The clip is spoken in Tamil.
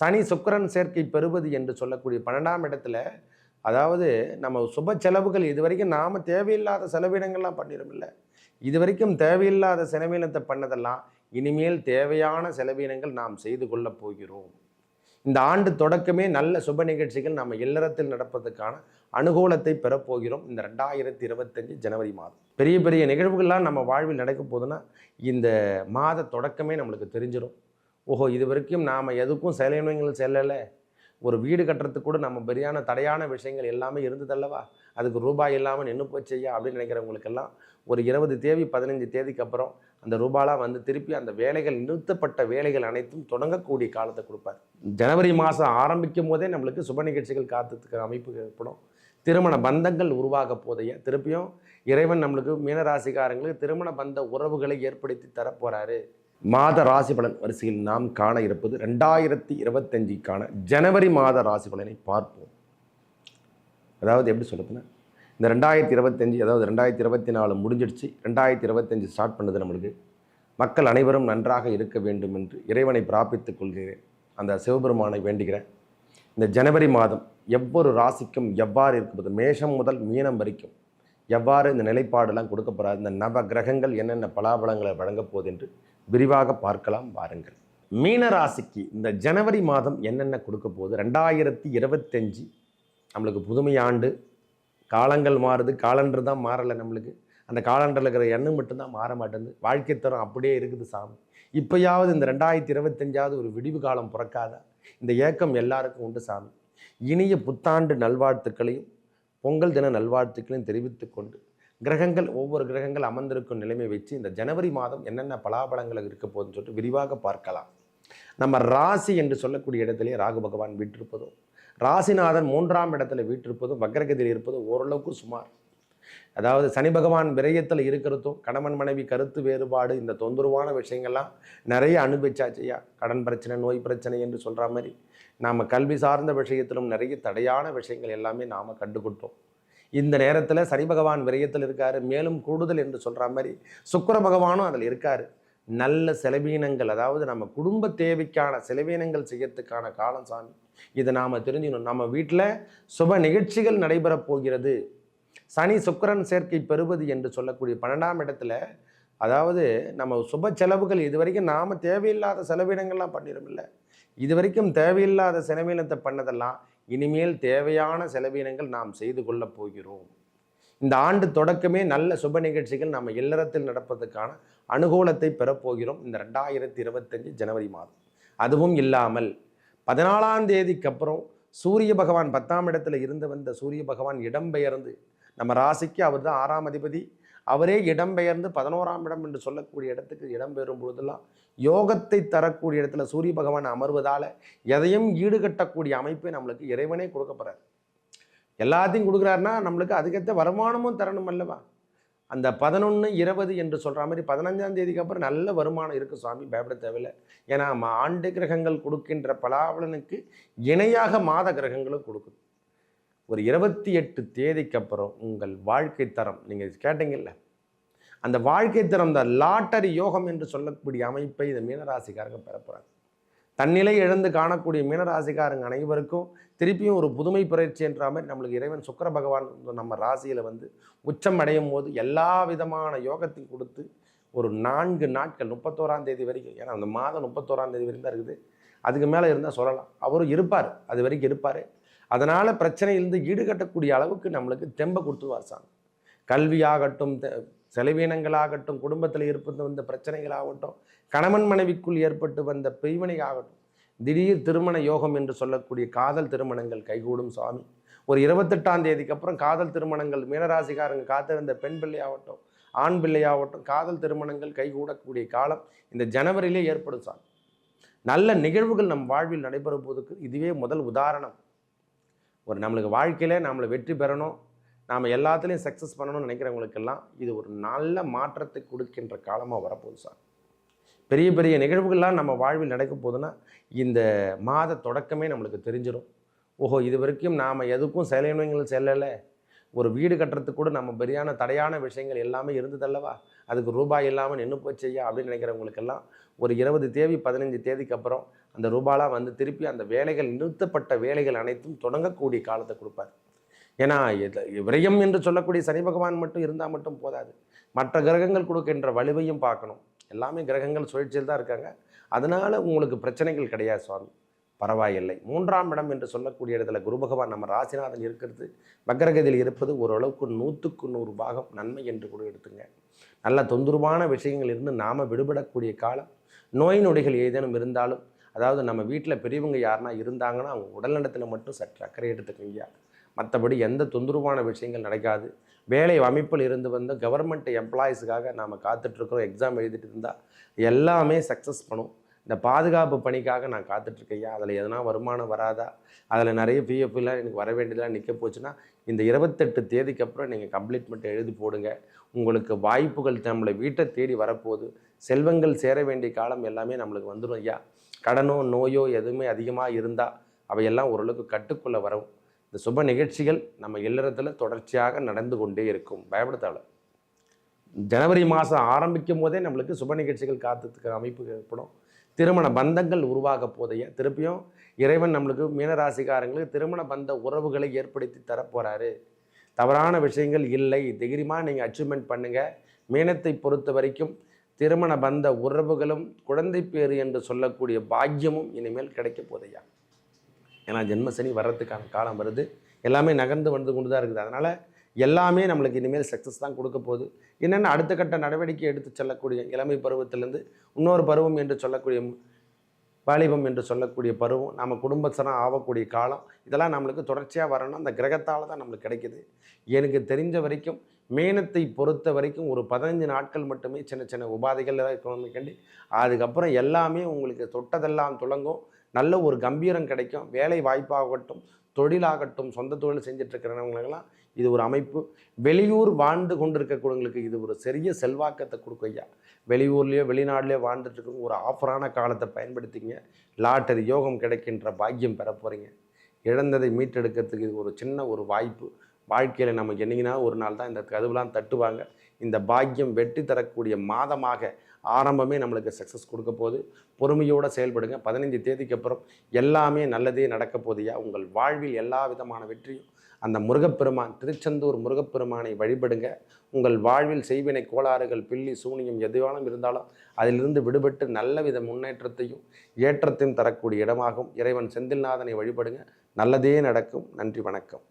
சனி சுக்கிரன் சேர்க்கை பெறுவது என்று சொல்லக்கூடிய 12ஆம் இடத்துல, அதாவது நம்ம சுப செலவுகள் இதுவரைக்கும் நாம தேவையில்லாத செலவினங்கள்லாம் பண்ணிருமில்ல. இதுவரைக்கும் தேவையில்லாத செலவினத்தை பண்ணதெல்லாம் இனிமேல் தேவையான செலவினங்கள் நாம் செய்து கொள்ளப் போகிறோம். இந்த ஆண்டு தொடக்கமே நல்ல சுப நிகழ்ச்சிகள் நம்ம இல்லறத்தில் நடப்பதற்கான அனுகூலத்தை பெறப்போகிறோம். இந்த 2025 ஜனவரி மாதம் பெரிய பெரிய நிகழ்வுகள்லாம் நம்ம வாழ்வில் நடக்க போகுதுன்னா இந்த மாத தொடக்கமே நம்மளுக்கு தெரிஞ்சிடும். ஓஹோ, இது வரைக்கும் நாம் எதுக்கும் செலவினங்கள் செல்லலை, ஒரு வீடு கட்டுறதுக்கு கூட நம்ம பெரியான தடையான விஷயங்கள் எல்லாமே இருந்ததல்லவா, அதுக்கு ரூபாய் இல்லாமல் நின்று போச்சையா அப்படின்னு நினைக்கிறவங்களுக்கெல்லாம் ஒரு 20 தேதி 15 தேதிக்கு அப்புறம் அந்த ரூபாலாம் வந்து திருப்பி அந்த வேலைகள், நிறுத்தப்பட்ட வேலைகள் அனைத்தும் தொடங்கக்கூடிய காலத்தை கொடுப்பார். ஜனவரி மாதம் ஆரம்பிக்கும் போதே நம்மளுக்கு சுப நிகழ்ச்சிகள் காத்துக்கிற அமைப்பு ஏற்படும். திருமண பந்தங்கள் உருவாக போதைய திருப்பியும் இறைவன் நம்மளுக்கு மீனராசிக்காரங்களுக்கு திருமண பந்த உறவுகளை ஏற்படுத்தி தரப்போறாரு. மாத ராசி பலன் வரிசையில் நாம் காண இருப்பது 2025க்கான ஜனவரி மாத ராசி பலனை பார்ப்போம். அதாவது எப்படி சொல்லுதுன்னா, இந்த 2025 அதாவது 2024 முடிஞ்சிடுச்சு, 2025 ஸ்டார்ட் பண்ணுது. நம்மளுக்கு மக்கள் அனைவரும் நன்றாக இருக்க வேண்டும் என்று இறைவனை பிரார்த்தித்துக் கொள்கிறேன். அந்த சிவபெருமானை வேண்டுகிறேன். இந்த ஜனவரி மாதம் எவ்வொரு ராசிக்கும் எவ்வாறு இருக்கும்போது, மேஷம் முதல் மீனம் வரைக்கும் எவ்வாறு இந்த நிலைப்பாடெல்லாம் கொடுக்க போகிறார், இந்த நவ கிரகங்கள் என்னென்ன பலாபலங்களை வழங்கப் போகுது என்று விரிவாக பார்க்கலாம் வாருங்கள். மீன ராசிக்கு இந்த ஜனவரி மாதம் என்னென்ன கொடுக்க போகுது. 2025 நம்மளுக்கு புதுமை ஆண்டு. காலங்கள் மாறுது, காலண்டர் தான் மாறலை. நம்மளுக்கு அந்த காலண்டரில் இருக்கிற எண்ணம் மட்டும்தான் மாற மாட்டேங்குது. வாழ்க்கை தரம் அப்படியே இருக்குது சாமி. இப்போயாவது இந்த 2025 ஒரு விடிவு காலம் பிறக்காதா? இந்த ஏக்கம் எல்லாருக்கும் உண்டு சாமி. இனிய புத்தாண்டு நல்வாழ்த்துக்களையும் பொங்கல் தின நல்வாழ்த்துக்களையும் தெரிவித்து கொண்டு, கிரகங்கள் ஒவ்வொரு கிரகங்கள் அமர்ந்திருக்கும் நிலைமை வச்சு இந்த ஜனவரி மாதம் என்னென்ன பலாபலங்கள் இருக்க போகுதுன்னு சொல்லிட்டு விரிவாக பார்க்கலாம். நம்ம ராசி என்று சொல்லக்கூடிய இடத்திலே ராகு பகவான் வீற்றிருப்பதும், ராசிநாதன் 3ஆம் இடத்துல வீற்றிருப்பதும், வக்ரகதியில் இருப்பதும் ஓரளவுக்கு சுமார். அதாவது சனி பகவான் விரயத்தில் இருக்கிறதும், கணவன் மனைவி கருத்து வேறுபாடு, இந்த தொந்தரவான விஷயங்கள்லாம் நிறைய அனுபவிச்சாச்சையா. கடன் பிரச்சனை, நோய் பிரச்சனை என்று சொல்கிற மாதிரி நாம் கல்வி சார்ந்த விஷயத்திலும் நிறைய தடையான விஷயங்கள் எல்லாமே நாம் கண்டுகிட்டோம். இந்த நேரத்தில் சனி பகவான் விரயத்தில் இருக்காரு. மேலும் கூடுதல் என்று சொல்கிற மாதிரி சுக்கிர பகவானும் அதில் இருக்கார். நல்ல செலவீனங்கள், அதாவது நம்ம குடும்ப தேவைக்கான செலவீனங்கள் செய்யறதுக்கான காலம் சாமி. இதை நாம் தெரிஞ்சுக்கணும். நம்ம வீட்டில் சுப நிகழ்ச்சிகள் நடைபெறப் போகிறது. சனி சுக்கிரன் சேர்க்கை பெறுவது என்று சொல்லக்கூடிய 12ஆம் இடத்துல, அதாவது நம்ம சுப செலவுகள் இதுவரைக்கும் நாம் தேவையில்லாத செலவினங்கள்லாம் பண்ணிடுமில்ல. இதுவரைக்கும் தேவையில்லாத செலவினத்தை பண்ணதெல்லாம் இனிமேல் தேவையான செலவினங்கள் நாம் செய்து கொள்ளப் போகிறோம். இந்த ஆண்டு தொடக்கமே நல்ல சுப நிகழ்ச்சிகள் நம்ம இல்லறத்தில் நடப்பதற்கான அனுகூலத்தை பெறப்போகிறோம். இந்த 2025 ஜனவரி மாதம். அதுவும் இல்லாமல் 14ஆம் தேதிக்கு அப்புறம் சூரிய பகவான் 10ஆம் இடத்துல இருந்து வந்த சூரிய பகவான் இடம்பெயர்ந்து, நம்ம ராசிக்கு அவர் தான் 6ஆம் அதிபதி, அவரே இடம்பெயர்ந்து 11ஆம் இடம் என்று சொல்லக்கூடிய இடத்துக்கு இடம்பெறும் பொழுதெல்லாம் யோகத்தை தரக்கூடிய இடத்துல சூரிய பகவான் அமர்வதால் எதையும் ஈடுகட்டக்கூடிய அமைப்பை நம்மளுக்கு இறைவனே கொடுக்கப்படுறார். எல்லாத்தையும் கொடுக்குறாருன்னா நம்மளுக்கு அதுக்கேற்ற வருமானமும் தரணும் அல்லவா. அந்த 11, 20 என்று சொல்கிற மாதிரி 15ஆம் தேதிக்கு அப்புறம் நல்ல வருமானம் இருக்குது சுவாமி, பயப்பட தேவையில்லை. ஏன்னா ஆண்டு கிரகங்கள் கொடுக்கின்ற பலாபலனுக்கு இணையாக மாத கிரகங்களும் கொடுக்குது. ஒரு 28 தேதிக்கு அப்புறம் உங்கள் வாழ்க்கை தரம், நீங்கள் கேட்டீங்கல்ல, அந்த வாழ்க்கை தரம், இந்த லாட்டரி யோகம் என்று சொல்லக்கூடிய அமைப்பை இந்த மீனராசிக்காரங்க பெறப்போகிறாங்க. தன்னிலை இழந்து காணக்கூடிய மீனராசிக்காரங்க அனைவருக்கும் திருப்பியும் ஒரு புதுமை புரட்சி என்ற மாதிரி நம்மளுக்கு இறைவன் சுக்கிர பகவான் நம்ம ராசியில் வந்து உச்சம் அடையும் போது எல்லா விதமான யோகத்தையும் கொடுத்து ஒரு 4 நாட்கள் 31ஆம் தேதி வரைக்கும், ஏன்னா அந்த மாதம் 31ஆம் தேதி வரைக்கும் தான் இருக்குது, அதுக்கு மேலே இருந்தால் சொல்லலாம், அவரும் இருப்பார், அது வரைக்கும் இருப்பார். அதனால் பிரச்சனையிலிருந்து ஈடுகட்டக்கூடிய அளவுக்கு நம்மளுக்கு தெம்பை கொடுத்துருவார் சாமி. கல்வியாகட்டும், செலவீனங்களாகட்டும், குடும்பத்தில் ஏற்பட்டு வந்த பிரச்சனைகளாகட்டும், கணவன் மனைவிக்குள் ஏற்பட்டு வந்த பிரிவினை ஆகட்டும், திடீர் திருமண யோகம் என்று சொல்லக்கூடிய காதல் திருமணங்கள் கைகூடும் சாமி. ஒரு 28ஆம் தேதிக்கு அப்புறம் காதல் திருமணங்கள், மீனராசிக்காரங்க காத்திருந்த பெண் பிள்ளையாகட்டும், ஆண் பிள்ளையாகட்டும், காதல் திருமணங்கள் கைகூடக்கூடிய காலம் இந்த ஜனவரியிலே ஏற்படும் சாமி. நல்ல நிகழ்வுகள் நம் வாழ்வில் நடைபெறும் போதுக்கு இதுவே முதல் உதாரணம். ஒரு நம்மளுக்கு வாழ்க்கையில் நம்மளை வெற்றி பெறணும், நாம் எல்லாத்துலேயும் சக்ஸஸ் பண்ணணும்னு நினைக்கிறவங்களுக்கெல்லாம் இது ஒரு நல்ல மாற்றத்தை கொடுக்கின்ற காலமாக வரப்போகுது சார். பெரிய பெரிய நிகழ்வுகள்லாம் நம்ம வாழ்வில் நடக்க போகுதுன்னா இந்த மாத தொடக்கமே நம்மளுக்கு தெரிஞ்சிடும். ஓஹோ, இது வரைக்கும் நாம் எதுக்கும் செலவினங்கள் செல்லலை, ஒரு வீடு கட்டுறதுக்கு கூட நம்ம பெரியான தடையான விஷயங்கள் எல்லாமே இருந்ததல்லவா, அதுக்கு ரூபாய் இல்லாமல் நின்று போச்சையா அப்படின்னு நினைக்கிறவங்களுக்கெல்லாம் ஒரு 20 தேதி 15 தேதிக்கு அப்புறம் அந்த ரூபாலாம் வந்து திருப்பி அந்த வேலைகள் நிறுத்தப்பட்ட வேலைகள் அனைத்தும் தொடங்கக்கூடிய காலத்தை கொடுப்பார். ஏன்னா விரயம் என்று சொல்லக்கூடிய சனி பகவான் மட்டும் இருந்தால் மட்டும் போதாது, மற்ற கிரகங்கள் கொடுக்கின்ற வலுவையும் பார்க்கணும். எல்லாமே கிரகங்கள் சுழற்சியில் தான் இருக்காங்க. அதனால் உங்களுக்கு பிரச்சனைகள் கிடையாது சுவாமி, பரவாயில்லை. 3ஆம் இடம் என்று சொல்லக்கூடிய இடத்துல குரு பகவான் நம்ம ராசிநாதன் இருக்கிறது, வக்கரகதியில் இருப்பது ஓரளவுக்கு 100க்கு 100 பாகம் நன்மை என்று கூட எடுத்துங்க. நல்ல தொந்தரவான விஷயங்கள் இருந்து நாம் விடுபடக்கூடிய காலம். நோய் நொடிகள் ஏதேனும் இருந்தாலும், அதாவது நம்ம வீட்டில் பெரியவங்க யாருன்னா இருந்தாங்கன்னா அவங்க உடல்நலத்தில் மட்டும் சற்று அக்கறை எடுத்துக்கோங்க. மற்றபடி எந்த தொந்தரவான விஷயங்கள் நடக்காது. வேலை அமைப்பில் இருந்து வந்து கவர்மெண்ட் எம்ப்ளாயீஸுக்காக நாம் காத்துட்ருக்கோம், எக்ஸாம் எழுதிட்டு இருந்தால் எல்லாமே சக்ஸஸ் பண்ணும். இந்த பாதுகாப்பு பணிக்காக நான் காத்துட்ருக்கையா, அதில் எதனா வருமானம் வராதா, அதில் நிறைய பிஎஃப்லாம் எனக்கு வர வேண்டியதெல்லாம் நிற்க போச்சுன்னா இந்த 28 தேதிக்கு அப்புறம் நீங்கள் கம்ப்ளீட்மெண்ட் எழுதி போடுங்க. உங்களுக்கு வாய்ப்புகள் நம்மளை வீட்டை தேடி வரப்போகுது. செல்வங்கள் சேர வேண்டிய காலம் எல்லாமே நம்மளுக்கு வந்துடும் ஐயா. கடனோ நோயோ எதுவுமே அதிகமாக இருந்தால் அவையெல்லாம் ஓரளவுக்கு கட்டுக்குள்ளே வரும். இந்த சுப நிகழ்ச்சிகள் நம்ம இல்லறத்தில் தொடர்ச்சியாக நடந்து கொண்டே இருக்கும். பயப்படத்தால ஜனவரி மாதம் ஆரம்பிக்கும் போதே நம்மளுக்கு சுப நிகழ்ச்சிகள் காத்துக்கு அமைப்பு ஏற்படும். திருமண பந்தங்கள் உருவாக போதைய திருப்பியும் இறைவன் நம்மளுக்கு மீனராசிக்காரங்களுக்கு திருமண பந்த உறவுகளை ஏற்படுத்தி தரப்போகிறாரு. தவறான விஷயங்கள் இல்லை, தைரியமாக நீங்கள் அச்சீவ்மெண்ட் பண்ணுங்கள். மீனத்தை பொறுத்த வரைக்கும் திருமண பந்த உறவுகளும் குழந்தை பேறு என்று சொல்லக்கூடிய பாக்கியமும் இனிமேல் கிடைக்க போதையா. ஏன்னா ஜென்மசனி வர்றதுக்கான காலம் வருது, எல்லாமே நகர்ந்து வந்து கொண்டு தான் இருக்குது. அதனால் எல்லாமே நம்மளுக்கு இனிமேல் சக்ஸஸ் தான் கொடுக்க போகுது. என்னென்ன அடுத்த கட்ட நடவடிக்கை எடுத்து செல்லக்கூடிய இளமை பருவத்திலேருந்து இன்னொரு பருவம் என்று சொல்லக்கூடிய வாலிபம் என்று சொல்லக்கூடிய பருவம், நம்ம குடும்பத்தனம் ஆகக்கூடிய காலம், இதெல்லாம் நம்மளுக்கு தொடர்ச்சியாக வரணும். அந்த கிரகத்தால் தான் நம்மளுக்கு கிடைக்கிது. எனக்கு தெரிஞ்ச வரைக்கும் மீனத்தை பொறுத்த வரைக்கும் ஒரு 15 நாட்கள் மட்டுமே சின்ன சின்ன உபாதைகள் கண்டி, அதுக்கப்புறம் எல்லாமே உங்களுக்கு தொட்டதெல்லாம் துளங்கும். நல்ல ஒரு கம்பீரம் கிடைக்கும். வேலை வாய்ப்பாகட்டும், தொழிலாகட்டும், சொந்த தொழில் செஞ்சிட்ருக்கிறவங்களுக்கெல்லாம் இது ஒரு அமைப்பு. வெளியூர் வாழ்ந்து கொண்டிருக்கக்கூடியவங்களுக்கு இது ஒரு பெரிய செல்வாக்கத்தை கொடுக்கும் ஐயா. வெளியூர்லேயோ வெளிநாட்டிலையோ வாழ்ந்துட்டுருக்கவங்க ஒரு ஆஃபரான காலத்தை பயன்படுத்திங்க. லாட்டரி யோகம் கிடைக்கின்ற பாக்கியம் பெற போகிறீங்க. இழந்ததை மீட்டெடுக்கிறதுக்கு இது ஒரு சின்ன ஒரு வாய்ப்பு. வாழ்க்கையில் நம்ம என்னைக்குனா ஒரு நாள் தான் இந்த கதவுலாம் தட்டுவாங்க. இந்த பாக்கியம் வெற்றி தரக்கூடிய மாதமாக ஆரம்பமே நம்மளுக்கு சக்ஸஸ் கொடுக்க போகுது. பொறுமையோடு செயல்படுங்க. 15 தேதிக்கு அப்புறம் எல்லாமே நல்லதே நடக்க போதியா. உங்கள் வாழ்வில் எல்லா விதமான வெற்றியும் அந்த முருகப்பெருமான், திருச்செந்தூர் முருகப்பெருமானை வழிபடுங்க. உங்கள் வாழ்வில் செய்வினை கோளாறுகள், பில்லி சூனியம் எதுவானும் இருந்தாலும் அதிலிருந்து விடுபட்டு நல்ல வித முன்னேற்றத்தையும் ஏற்றத்தையும் தரக்கூடிய இடமாகும். இறைவன் செந்தில்நாதனை வழிபடுங்க. நல்லதே நடக்கும். நன்றி, வணக்கம்.